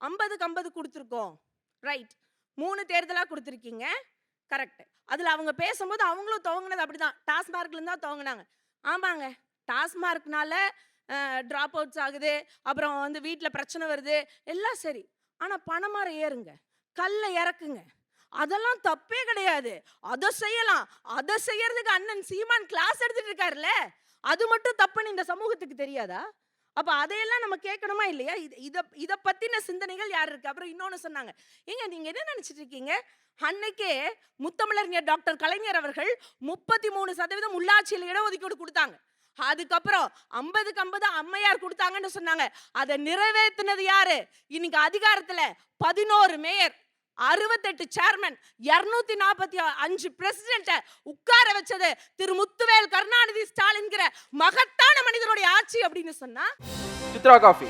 50க்கு 50 கொடுத்துருக்கோம். ரைட். 3 தேர்தலா கொடுத்துருக்கீங்க. கரெக்ட். அதுல அவங்க பேசும்போது அவங்களும் துவங்குனது அப்படிதான். டாஸ்மார்க்ல இருந்தா துவங்குனாங்க. ஆமாங்க. டாஸ்மார்க்னால டிராப் அவுட்ஸ் ஆகுது. அப்புறம் வந்து வீட்ல பிரச்சனை வருது. எல்லாம் சரி. ஆனா பணமரம் ஏறுங்க. கல்ல இறக்குங்க. அதெல்லாம் தப்பே கிடையாது. அத செய்யலாம். அத செய்யறதுக்கு அண்ணன் சீமான் கிளாஸ் எடுத்துட்டு இருக்காருல்ல. அது மட்டும் தப்புன்னு இந்த சமூகத்துக்கு தெரியாதா? அப்ப அதையெல்லாம் நம்ம கேட்கணுமா இல்லையா? இத பத்தின சிந்தனைகள் யார் இருக்கு? அப்புறம் இன்னொன்னு சொன்னாங்க. ஏங்க நீங்க என்ன நினைச்சிட்டு இருக்கீங்க? அன்னைக்கே முத்தமிழறிஞர் டாக்டர் கலைஞர் அவர்கள் 33% உள்ளாட்சியில் இடஒதுக்கீடு கொடுத்தாங்க. அதுக்கப்புறம் 50க்கு 50 அம்மையார் கொடுத்தாங்கன்னு சொன்னாங்க. அதை நிறைவேற்றினது யாரு? இன்னைக்கு அதிகாரத்துல 11 மேயர், 68 சேர்மன், 245 பிரசிடென்ட் உட்கார வச்சது திரு முத்துவேல் கருணாநிதி ஸ்டாலின்கிற மகத்தான மனிதனுடைய ஆட்சி அப்படின்னு சொன்னா சித்ரா காஃபி